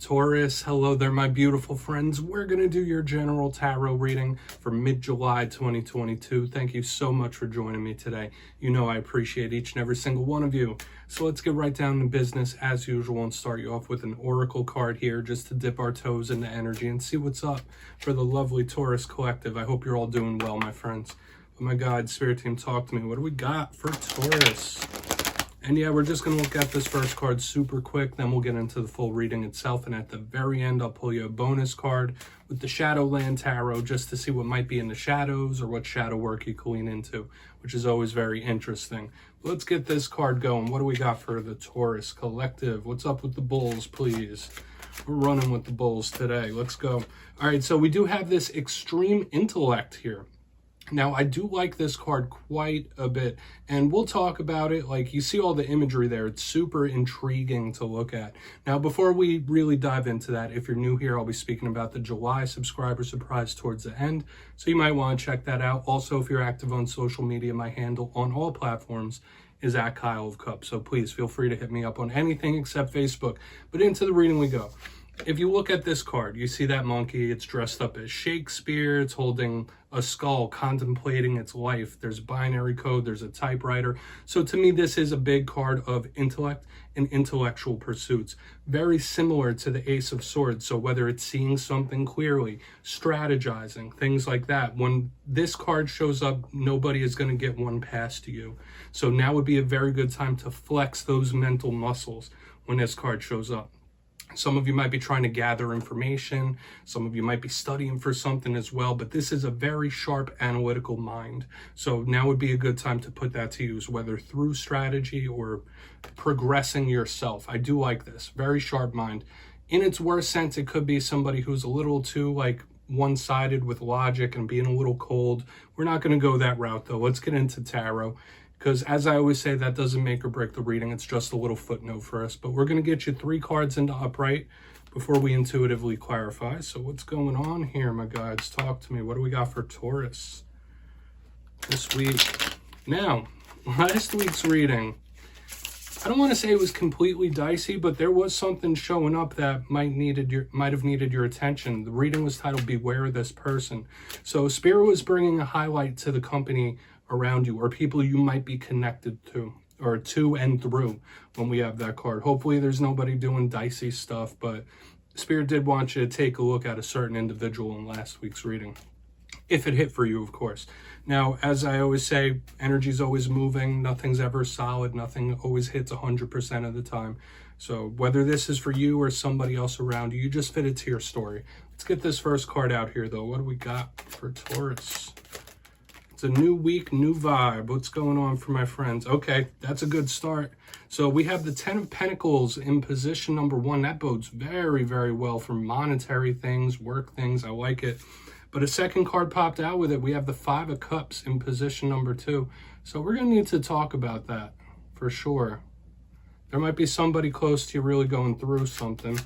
Taurus, hello there, my beautiful friends. We're going to do your general tarot reading for mid-July 2022. Thank you so much for joining me today. You know I appreciate each and every single one of you. So let's get right down to business as usual and start you off with an oracle card here just to dip our toes into energy and see what's up for the lovely Taurus collective. I hope you're all doing well, my friends. Oh my God, Spirit Team, talk to me. What do we got for Taurus? And yeah, we're just going to look at this first card super quick, then we'll get into the full reading itself. And at the very end, I'll pull you a bonus card with the Shadowland Tarot just to see what might be in the shadows or what shadow work you can lean into, which is always very interesting. But let's get this card going. What do we got for the Taurus collective? What's up with the bulls, please? We're running with the bulls today. Let's go. All right, so we do have this extreme intellect here. Now, I do like this card quite a bit, and we'll talk about it. Like, you see all the imagery there. It's super intriguing to look at. Now, before we really dive into that, if you're new here, I'll be speaking about the July subscriber surprise towards the end, so you might want to check that out. Also, if you're active on social media, my handle on all platforms is at kyleofcupsoracle, so please feel free to hit me up on anything except Facebook. But into the reading we go. If you look at this card, you see that monkey. It's dressed up as Shakespeare. It's holding a skull, contemplating its life. There's binary code. There's a typewriter. So to me, this is a big card of intellect and intellectual pursuits. Very similar to the Ace of Swords. So whether it's seeing something clearly, strategizing, things like that. When this card shows up, nobody is going to get one past you. So now would be a very good time to flex those mental muscles when this card shows up. Some of you might be trying to gather information. Some of you might be studying for something as well, but this is a very sharp analytical mind. So now would be a good time to put that to use, whether through strategy or progressing yourself. I do like this. Very sharp mind. In its worst sense, it could be somebody who's a little too one-sided with logic and being a little cold. We're not going to go that route though. Let's get into tarot. Because as I always say, that doesn't make or break the reading. It's just a little footnote for us. But we're going to get you 3 cards into upright before we intuitively clarify. So what's going on here, my guides? Talk to me. What do we got for Taurus this week? Now, last week's reading, I don't want to say it was completely dicey, but there was something showing up that might have needed your attention. The reading was titled Beware This Person. So Spirit was bringing a highlight to the company around you or people you might be connected to or to and through when we have that card. Hopefully there's nobody doing dicey stuff, but Spirit did want you to take a look at a certain individual in last week's reading. If it hit for you, of course. Now, as I always say, energy's always moving. Nothing's ever solid. Nothing always hits 100% of the time. So whether this is for you or somebody else around you, you just fit it to your story. Let's get this first card out here, though. What do we got for Taurus? It's a new week, new vibe. What's going on for my friends? Okay, that's a good start. So we have the 10 of Pentacles in position number 1. That bodes very, very well for monetary things, work things. I like it. But a second card popped out with it. We have the 5 of Cups in position number 2. So we're going to need to talk about that for sure. There might be somebody close to you really going through something.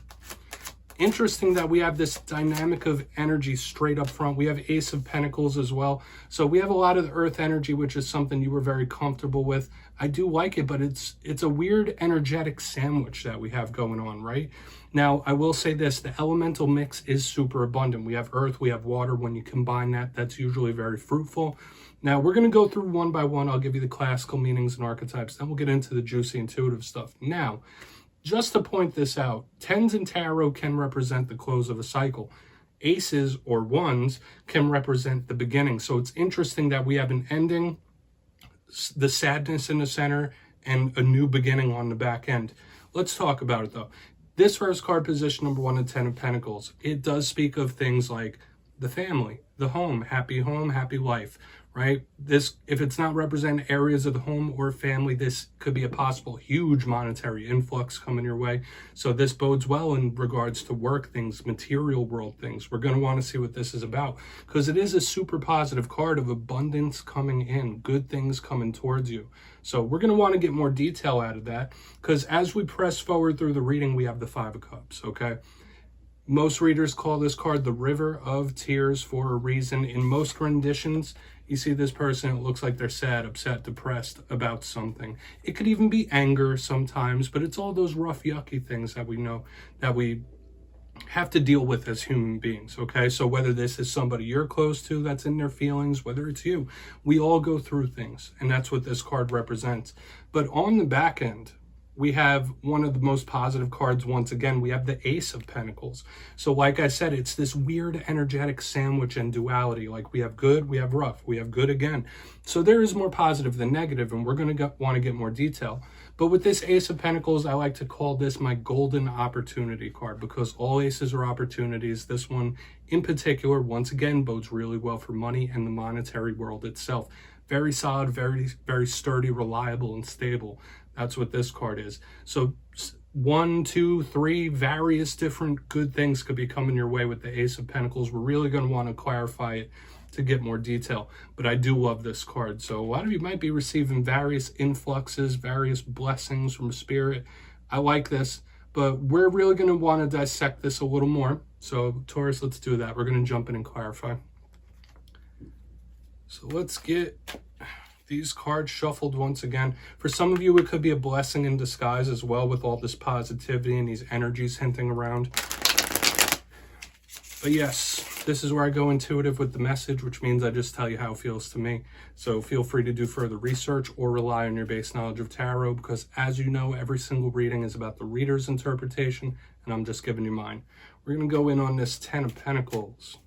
Interesting that we have this dynamic of energy straight up front. We have Ace of Pentacles as well. So we have a lot of the earth energy, which is something you were very comfortable with. I do like it, but it's a weird energetic sandwich that we have going on, right? Now, I will say this, the elemental mix is super abundant. We have earth, we have water. When you combine that, that's usually very fruitful. Now, we're going to go through one by one. I'll give you the classical meanings and archetypes. Then we'll get into the juicy intuitive stuff. Now, just to point this out, 10s in tarot can represent the close of a cycle. Aces or 1s can represent the beginning. So it's interesting that we have an ending, the sadness in the center, and a new beginning on the back end. Let's talk about it though. This first card, position number 1, the 10 of Pentacles, it does speak of things like the family, the home, happy life, right? This, if it's not representing areas of the home or family, this could be a possible huge monetary influx coming your way. So this bodes well in regards to work things, material world things. We're going to want to see what this is about because it is a super positive card of abundance coming in, good things coming towards you. So we're going to want to get more detail out of that because as we press forward through the reading, we have the 5 of Cups, okay? Most readers call this card the River of Tears for a reason. In most renditions, you see this person, it looks like they're sad, upset, depressed about something. It could even be anger sometimes, but it's all those rough, yucky things that we know, that we have to deal with as human beings, okay? So whether this is somebody you're close to that's in their feelings, whether it's you, we all go through things, and that's what this card represents. But on the back end, we have one of the most positive cards. Once again, we have the Ace of Pentacles. So like I said, it's this weird energetic sandwich and duality. Like we have good, we have rough, we have good again. So there is more positive than negative, and we're going to want to get more detail. But with this Ace of Pentacles, I like to call this my golden opportunity card, because all aces are opportunities. This one in particular, once again, bodes really well for money and the monetary world itself. Very solid, very, very sturdy, reliable, and stable. That's what this card is. So 1, 2, 3 various different good things could be coming your way with the Ace of Pentacles. We're really going to want to clarify it to get more detail, but I do love this card. So a lot of you might be receiving various influxes, various blessings from Spirit. I like this, but we're really going to want to dissect this a little more. So Taurus, let's do that. We're going to jump in and clarify. So let's get these cards shuffled once again. For some of you, it could be a blessing in disguise as well, with all this positivity and these energies hinting around. But yes, this is where I go intuitive with the message, which means I just tell you how it feels to me. So feel free to do further research or rely on your base knowledge of tarot, because as you know, every single reading is about the reader's interpretation, and I'm just giving you mine. We're going to go in on this 10 of Pentacles.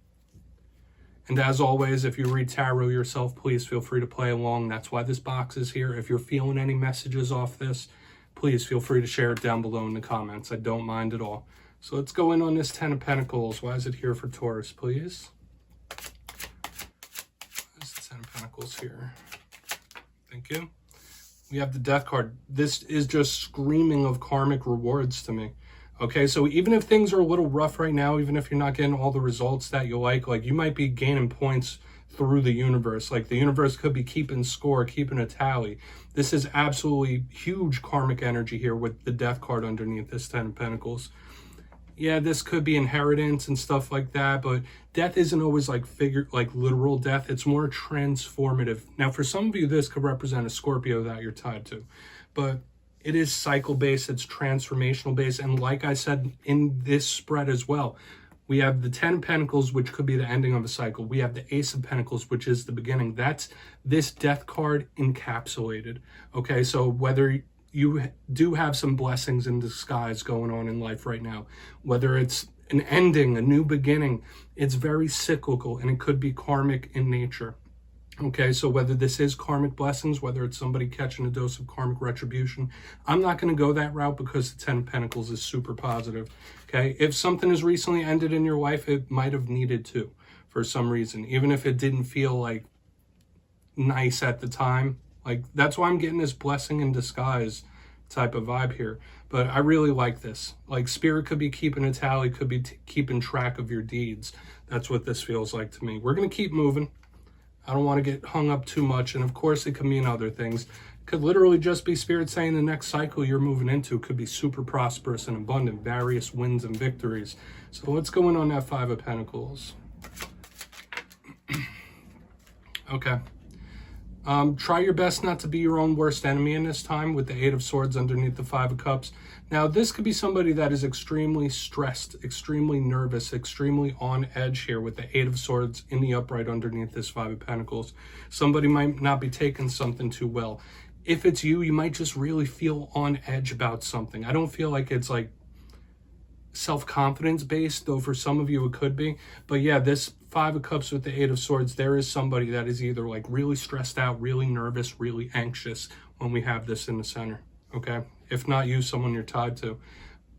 And as always, if you read tarot yourself, please feel free to play along. That's why this box is here. If you're feeling any messages off this, please feel free to share it down below in the comments. I don't mind at all. So let's go in on this 10 of Pentacles. Why is it here for Taurus, please? There's the 10 of Pentacles here. Thank you. We have the Death card. This is just screaming of karmic rewards to me. Okay, so even if things are a little rough right now, even if you're not getting all the results that you like you might be gaining points through the universe. Like the universe could be keeping score, keeping a tally. This is absolutely huge karmic energy here with the Death card underneath this 10 of Pentacles. Yeah, this could be inheritance and stuff like that, but death isn't always like literal death. It's more transformative. Now, for some of you, this could represent a Scorpio that you're tied to, but it is cycle-based, it's transformational-based, and like I said in this spread as well, we have the 10 of Pentacles, which could be the ending of a cycle. We have the Ace of Pentacles, which is the beginning. That's this Death card encapsulated. Okay, so whether you do have some blessings in disguise going on in life right now, whether it's an ending, a new beginning, it's very cyclical, and it could be karmic in nature. Okay, so whether this is karmic blessings, whether it's somebody catching a dose of karmic retribution, I'm not going to go that route because the 10 of Pentacles is super positive. Okay, if something has recently ended in your life, it might have needed to for some reason, even if it didn't feel like nice at the time. Like that's why I'm getting this blessing in disguise type of vibe here. But I really like this. Like Spirit could be keeping a tally, could be keeping track of your deeds. That's what this feels like to me. We're going to keep moving. I don't want to get hung up too much. And of course, it could mean other things. It could literally just be Spirit saying the next cycle you're moving into could be super prosperous and abundant, various wins and victories. So let's go in on that 5 of Pentacles. Okay. Try your best not to be your own worst enemy in this time with the 8 of Swords underneath the 5 of Cups. Now, this could be somebody that is extremely stressed, extremely nervous, extremely on edge here with the 8 of Swords in the upright underneath this 5 of Pentacles. Somebody might not be taking something too well. If it's you, you might just really feel on edge about something. I don't feel like it's like self-confidence based, though for some of you it could be. But yeah, this 5 of Cups with the 8 of Swords, there is somebody that is either like really stressed out, really nervous, really anxious when we have this in the center, okay? If not you, someone you're tied to.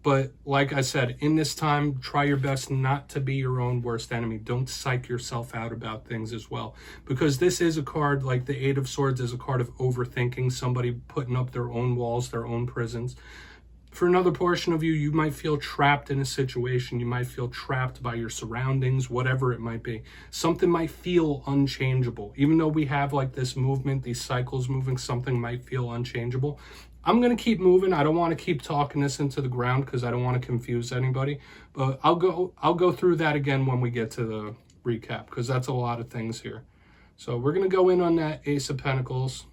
But like I said, in this time, try your best not to be your own worst enemy. Don't psych yourself out about things as well. Because this is a card, like the 8 of Swords is a card of overthinking, somebody putting up their own walls, their own prisons. For another portion of you, you might feel trapped in a situation. You might feel trapped by your surroundings, whatever it might be. Something might feel unchangeable. Even though we have like this movement, these cycles moving, something might feel unchangeable. I'm going to keep moving. I don't want to keep talking this into the ground because I don't want to confuse anybody. But I'll go through that again when we get to the recap, because that's a lot of things here. So we're going to go in on that Ace of Pentacles.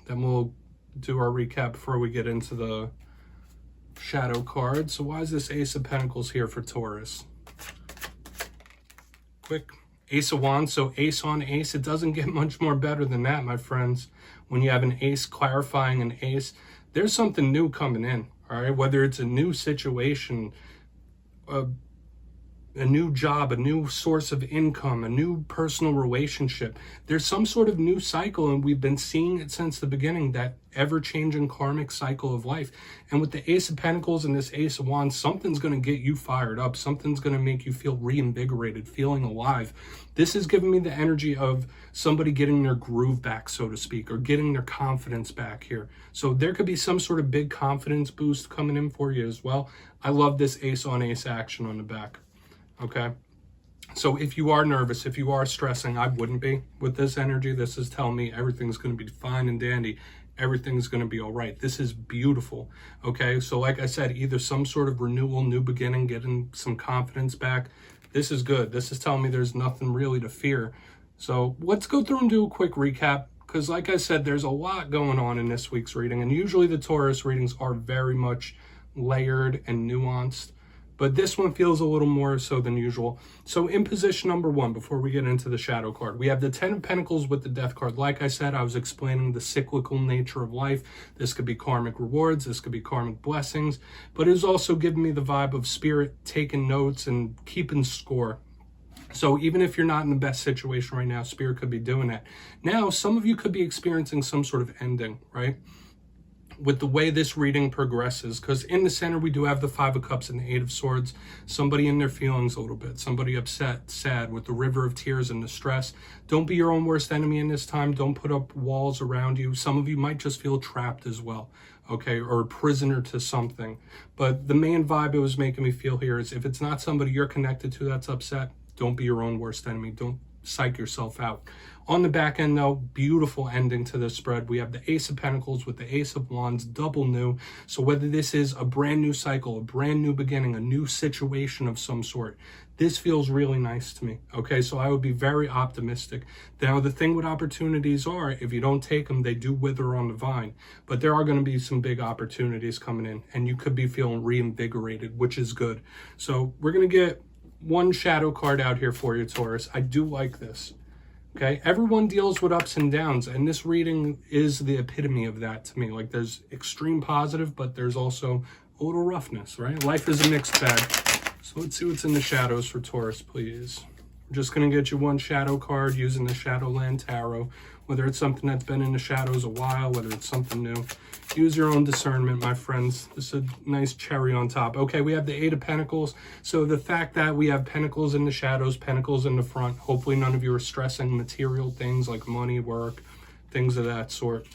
Then we'll do our recap before we get into the shadow card. So why is this Ace of Pentacles here for Taurus? Quick. Ace of Wands, so ace on ace. It doesn't get much more better than that, my friends. When you have an ace clarifying an ace, there's something new coming in, all right? Whether it's a new situation, a new job, a new source of income, a new personal relationship. There's some sort of new cycle, and we've been seeing it since the beginning, that ever-changing karmic cycle of life. And with the Ace of Pentacles and this Ace of Wands, something's going to get you fired up. Something's going to make you feel reinvigorated, feeling alive. This is giving me the energy of somebody getting their groove back, so to speak, or getting their confidence back here. So there could be some sort of big confidence boost coming in for you as well. I love this ace on ace action on the back. Okay, so if you are nervous, if you are stressing, I wouldn't be with this energy. This is telling me everything's going to be fine and dandy. Everything's going to be all right. This is beautiful. Okay, so like I said, either some sort of renewal, new beginning, getting some confidence back. This is good. This is telling me there's nothing really to fear. So let's go through and do a quick recap, because like I said, there's a lot going on in this week's reading, and usually the Taurus readings are very much layered and nuanced. But this one feels a little more so than usual. So in position number 1, before we get into the shadow card, we have the 10 of Pentacles with the Death card. Like I said, I was explaining the cyclical nature of life. This could be karmic rewards. This could be karmic blessings. But it's also giving me the vibe of spirit taking notes and keeping score. So even if you're not in the best situation right now, spirit could be doing that. Now, some of you could be experiencing some sort of ending, right? With the way this reading progresses, because in the center we do have the 5 of Cups and the 8 of Swords. Somebody in their feelings a little bit, somebody upset, sad, with the river of tears and the stress. Don't be your own worst enemy in this time. Don't put up walls around you. Some of you might just feel trapped as well, okay, or a prisoner to something. But the main vibe it was making me feel here is, if it's not somebody you're connected to that's upset, don't be your own worst enemy. Don't psych yourself out. On the back end, though, beautiful ending to the spread. We have the Ace of Pentacles with the Ace of Wands, double new. So whether this is a brand new cycle, a brand new beginning, a new situation of some sort, this feels really nice to me. Okay, so I would be very optimistic. Now, the thing with opportunities are, if you don't take them, they do wither on the vine. But there are going to be some big opportunities coming in, and you could be feeling reinvigorated, which is good. So we're going to get one shadow card out here for you, Taurus. I do like this. Okay, everyone deals with ups and downs, and this reading is the epitome of that to me. Like, there's extreme positive, but there's also a little roughness, right? Life is a mixed bag. So let's see what's in the shadows for Taurus, please. We're just going to get you one shadow card using the Shadowland Tarot. Whether it's something that's been in the shadows a while, whether it's something new. Use your own discernment, my friends. This is a nice cherry on top. Okay, we have the 8 of Pentacles. So the fact that we have Pentacles in the shadows, Pentacles in the front, hopefully none of you are stressing material things like money, work, things of that sort.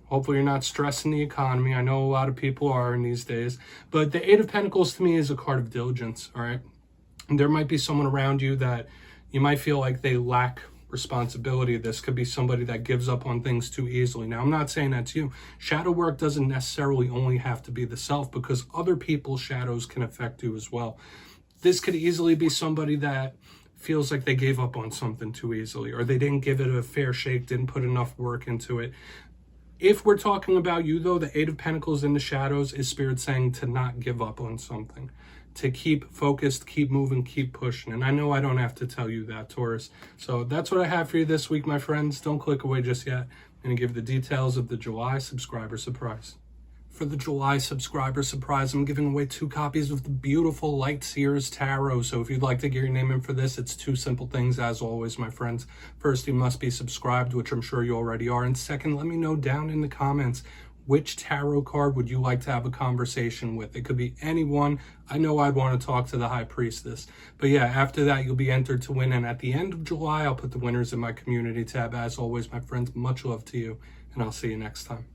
Hopefully you're not stressing the economy. I know a lot of people are in these days. But the 8 of Pentacles to me is a card of diligence, all right? And there might be someone around you that you might feel like they lack responsibility. This could be somebody that gives up on things too easily. Now, I'm not saying that's you. Shadow work doesn't necessarily only have to be the self, because other people's shadows can affect you as well. This could easily be somebody that feels like they gave up on something too easily, or they didn't give it a fair shake, didn't put enough work into it. If we're talking about you, though, the 8 of Pentacles in the shadows is spirit saying to not give up on something, to keep focused, keep moving, keep pushing. And I know I don't have to tell you that, Taurus. So that's what I have for you this week, my friends. Don't click away just yet. I'm going to give the details of the July subscriber surprise. For the July subscriber surprise, I'm giving away 2 copies of the beautiful Light Seers Tarot. So if you'd like to get your name in for this, it's 2 simple things, as always, my friends. First, you must be subscribed, which I'm sure you already are. And second, let me know down in the comments, which tarot card would you like to have a conversation with? It could be anyone. I know I'd want to talk to the High Priestess. But yeah, after that, you'll be entered to win. And at the end of July, I'll put the winners in my community tab. As always, my friends, much love to you, and I'll see you next time.